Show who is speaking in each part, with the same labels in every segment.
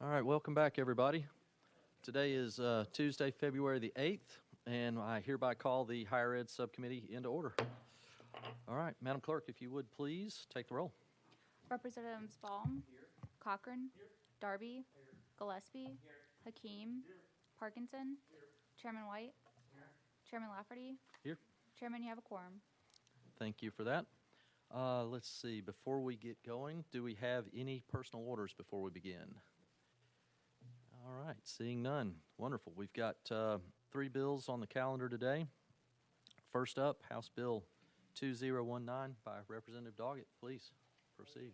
Speaker 1: All right, welcome back, everybody. Today is Tuesday, February the 8th, and I hereby call the Higher Ed Subcommittee into order. All right, Madam Clerk, if you would please take the roll.
Speaker 2: Representatives Baum, Cochran, Darby, Gillespie, Hakeem, Parkinson, Chairman White, Chairman Lafferty.
Speaker 1: Here.
Speaker 2: Chairman, you have a quorum.
Speaker 1: Thank you for that. Let's see, before we get going, do we have any personal orders before we begin? All right, seeing none. Wonderful. We've got 3 bills on the calendar today. First up, House Bill 2019 by Representative Doggett. Please proceed.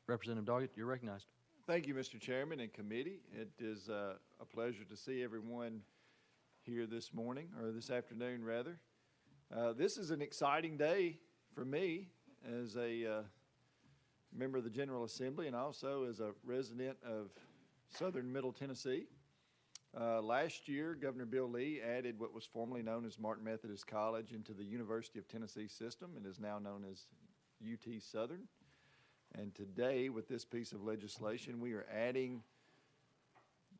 Speaker 1: Representative Doggett, you're recognized.
Speaker 3: Thank you, Mr. Chairman and committee. It is a pleasure to see everyone here this morning, or this afternoon, rather. This is an exciting day for me as a member of the General Assembly and also as a resident of southern Middle Tennessee. Last year, Governor Bill Lee added what was formerly known as Martin Methodist College into the University of Tennessee system and is now known as UT Southern. And today, with this piece of legislation, we are adding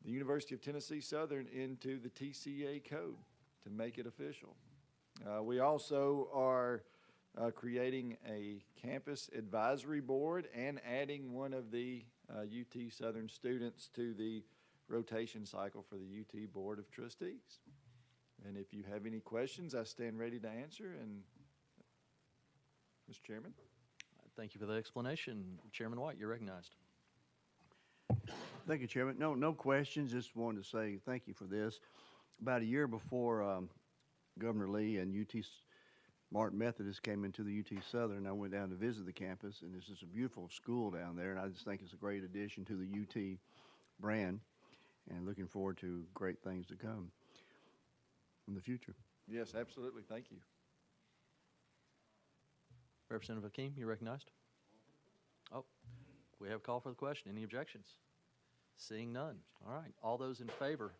Speaker 3: the University of Tennessee Southern into the TCA code to make it official. We also are creating a campus advisory board and adding one of the UT Southern students to the rotation cycle for the UT Board of Trustees. And if you have any questions, I stand ready to answer. And Mr. Chairman.
Speaker 1: Thank you for the explanation. Chairman White, you're recognized.
Speaker 4: Thank you, Chairman. No questions. Just wanted to say thank you for this. About a year before Governor Lee and UT Martin Methodist came into the UT Southern, I went down to visit the campus, and this is a beautiful school down there, and I just think it's a great addition to the UT brand, and looking forward to great things to come in the future.
Speaker 3: Yes, absolutely. Thank you.
Speaker 1: Representative Hakeem, you're recognized. Oh, we have a call for the question. Any objections? Seeing none. All right. All those in favor,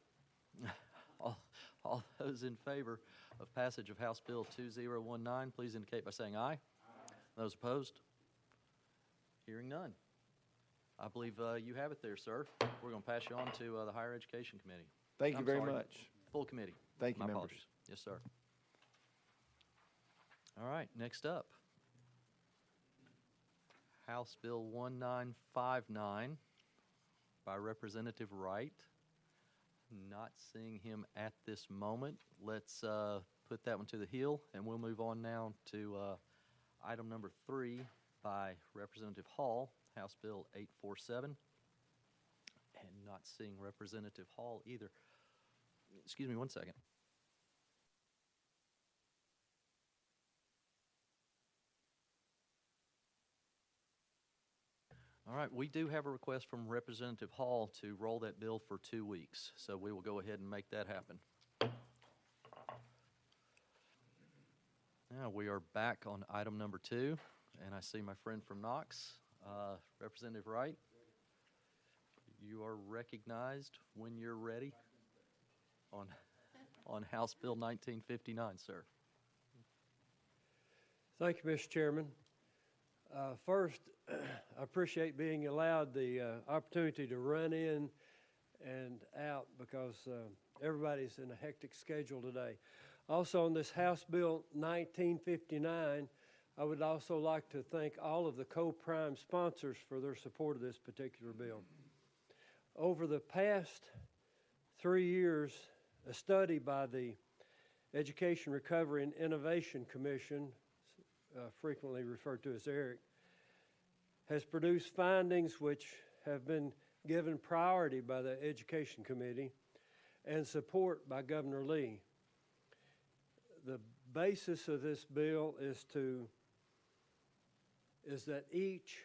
Speaker 1: all those in favor of passage of House Bill 2019, please indicate by saying aye. Those opposed? Hearing none. I believe you have it there, sir. We're going to pass you on to the Higher Education Committee.
Speaker 3: Thank you very much.
Speaker 1: Full committee.
Speaker 3: Thank you,
Speaker 1: My
Speaker 3: members.
Speaker 1: apologies. Yes, sir. All right. Next up, House Bill 1959 by Representative Wright. Not seeing him at this moment. Let's put that one to the heel, and we'll move on now to item number 3 by Representative Hall, House Bill 847. And not seeing Representative Hall either. Excuse me one second. All right, we do have a request from Representative Hall to roll that bill for 2 weeks, so we will go ahead and make that happen. Now we are back on item number 2, and I see my friend from Knox, Representative Wright. You are recognized when you're ready on House Bill 1959, sir.
Speaker 5: Thank you, Mr. Chairman. First, I appreciate being allowed the opportunity to run in and out because everybody's in a hectic schedule today. Also, on this House Bill 1959, I would also like to thank all of the co-prime sponsors for their support of this particular bill. Over the past 3 years, a study by the Education Recovery and Innovation Commission, frequently referred to as ERIC, has produced findings which have been given priority by the Education Committee and support by Governor Lee. The basis of this bill is that each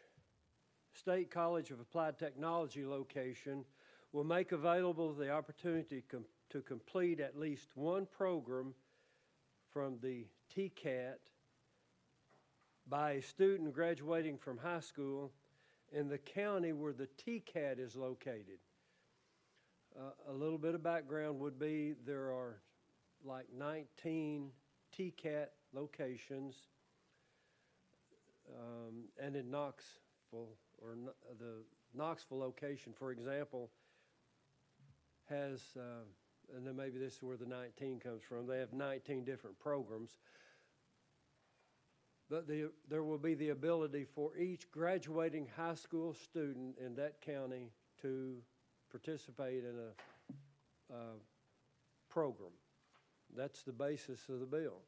Speaker 5: State College of Applied Technology location will make available the opportunity to complete at least one program from the TCAT by a student graduating from high school in the county where the TCAT is located. A little bit of background would be there are like 19 TCAT locations, and in Knoxville, the Knoxville location, for example, has, and then maybe this is where the 19 comes from, they have 19 different programs. But there will be the ability for each graduating high school student in that county to participate in a program. That's the basis of the bill.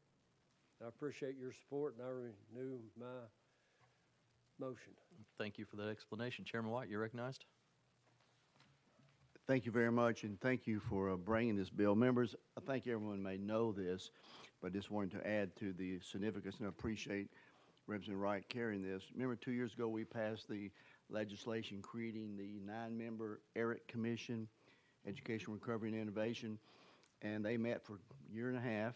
Speaker 5: I appreciate your support, and I renew my motion.
Speaker 1: Thank you for that explanation. Chairman White, you're recognized.
Speaker 4: Thank you very much, and thank you for bringing this bill. Members, I think everyone may know this, but just wanted to add to the significance, and I appreciate Representative Wright carrying this. Remember, 2 years ago, we passed the legislation creating the 9-member ERIC Commission, Education, Recovery, and Innovation, and they met for a year and a half,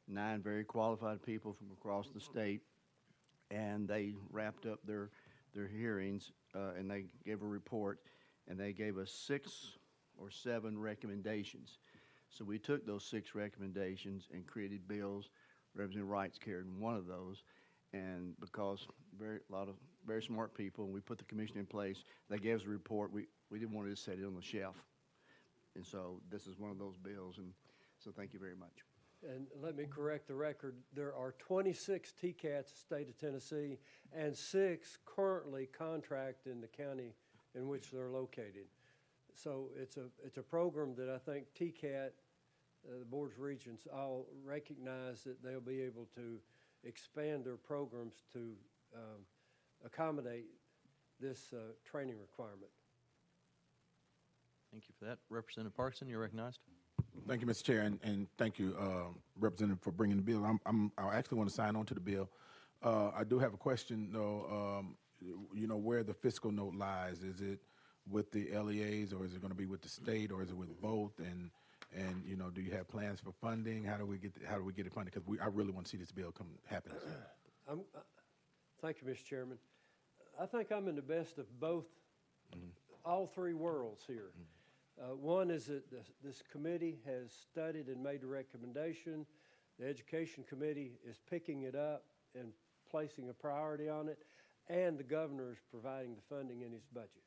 Speaker 4: 9 very qualified people from across the state, and they wrapped up their hearings, and they gave a report, and they gave us 6 or 7 recommendations. So we took those 6 recommendations and created bills. Representative Wright's carried one of those, and because a lot of very smart people, and we put the commission in place, they gave us a report. We didn't want to just set it on the shelf. And so this is one of those bills, and so thank you very much.
Speaker 5: And let me correct the record. There are 26 TCATs in the state of Tennessee and 6 currently contract in the county in which they're located. So it's a program that I think TCAT, the boards of regents, all recognize that they'll be able to expand their programs to accommodate this training requirement.
Speaker 1: Thank you for that. Representative Parkinson, you're recognized.
Speaker 6: Thank you, Mr. Chair, and thank you, Representative, for bringing the bill. I actually want to sign on to the bill. I do have a question, though. You know, where the fiscal note lies. Is it with the LEAs, or is it going to be with the state, or is it with both? And you know, do you have plans for funding? How do we get it funded? Because I really want to see this bill happen.
Speaker 5: Thank you, Mr. Chairman. I think I'm in the best of both, all 3 worlds here. One is that this committee has studied and made a recommendation. The Education Committee is picking it up and placing a priority on it, and the governor is providing the funding in his budget.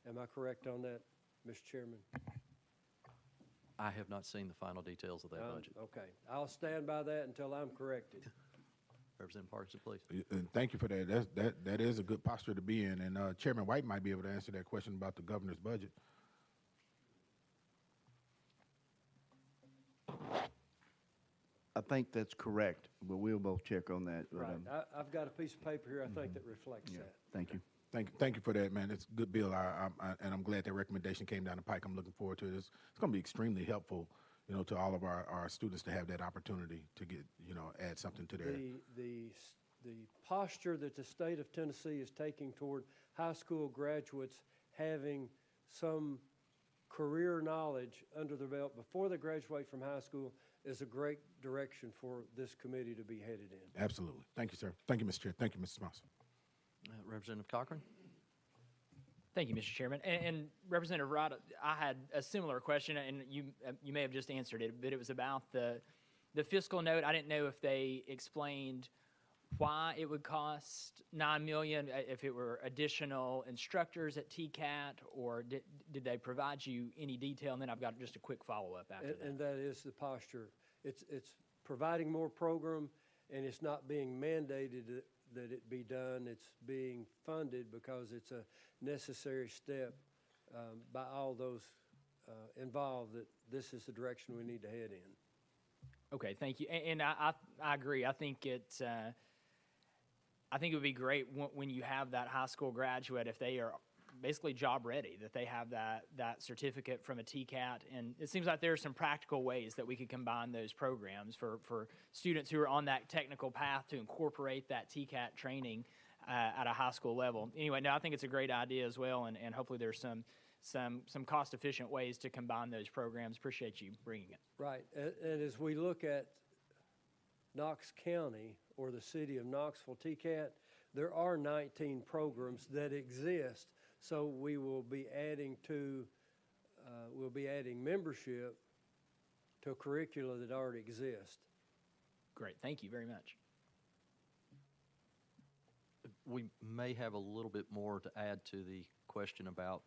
Speaker 5: Am I correct on that, Mr. Chairman?
Speaker 1: I have not seen the final details of that budget.
Speaker 5: Okay. I'll stand by that until I'm corrected.
Speaker 1: Representative Parkinson, please.
Speaker 6: And thank you for that. That is a good posture to be in. And Chairman White might be able to answer that question about the governor's budget.
Speaker 4: I think that's correct, but we'll both check on that. But,
Speaker 5: Right. I've got a piece of paper here I think that reflects that.
Speaker 4: Thank you.
Speaker 6: Thank you for that, man. It's a good bill, and I'm glad that recommendation came down the pike. I'm looking forward to it. It's going to be extremely helpful, you know, to all of our students to have that opportunity to get, you know, add something to their.
Speaker 5: The posture that the state of Tennessee is taking toward high school graduates having some career knowledge under their belt before they graduate from high school is a great direction for this committee to be headed in.
Speaker 6: Absolutely. Thank you, sir. Thank you, Mr. Chair. Thank you, Mr. Sponsor.
Speaker 1: Representative Cochran.
Speaker 7: Thank you, Mr. Chairman. And Representative Rod, I had a similar question, and you may have just answered it, but it was about the fiscal note. I didn't know if they explained why it would cost $9 million, if it were additional instructors at TCAT, or did they provide you any detail? And then I've got just a quick follow-up after that.
Speaker 5: And that is the posture. It's providing more program, and it's not being mandated that it be done. It's being funded because it's a necessary step by all those involved that this is the direction we need to head in.
Speaker 7: Okay, thank you. And I agree. I think it would be great when you have that high school graduate, if they are basically job ready, that they have that certificate from a TCAT. And it seems like there are some practical ways that we could combine those programs for students who are on that technical path to incorporate that TCAT training at a high school level. Anyway, no, I think it's a great idea as well, and hopefully there's some cost-efficient ways to combine those programs. Appreciate you bringing it.
Speaker 5: Right, and as we look at Knox County or the city of Knoxville TCAT, there are 19 programs that exist, so we will be adding to we'll be adding membership to a curricula that already exists.
Speaker 7: Great, thank you very much.
Speaker 1: We may have a little bit more to add to the question about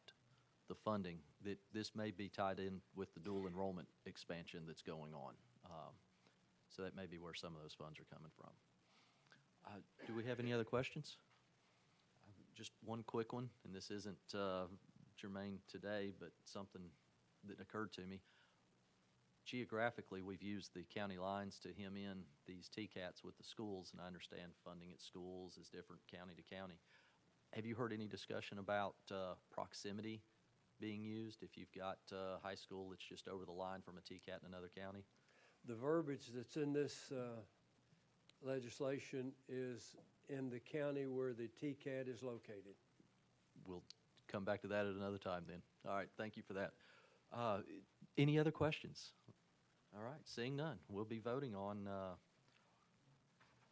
Speaker 1: the funding. That this may be tied in with the dual enrollment expansion that's going on. So that may be where some of those funds are coming from. Do we have any other questions? Just one quick one, and this isn't germane today, but something that occurred to me. Geographically, we've used the county lines to hem in these TCATs with the schools, and I understand funding at schools is different county to county. Have you heard any discussion about proximity being used if you've got a high school that's just over the line from a TCAT in another county?
Speaker 5: The verbiage that's in this legislation is in the county where the TCAT is located.
Speaker 1: We'll come back to that at another time then. All right, thank you for that. Any other questions? All right, seeing none, we'll be voting on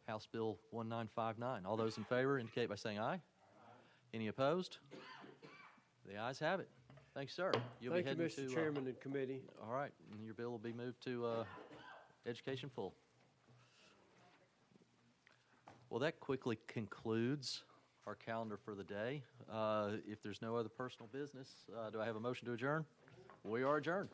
Speaker 1: House Bill 1959. All those in favor indicate by saying aye. Any opposed? The ayes have it. Thanks, sir. You'll
Speaker 5: Thank
Speaker 1: be
Speaker 5: you,
Speaker 1: heading
Speaker 5: Mr.
Speaker 1: to,
Speaker 5: Chairman and committee.
Speaker 1: all right, and your bill will be moved to Education Full. Well, that quickly concludes our calendar for the day. If there's no other personal business, do I have a motion to adjourn? We are adjourned.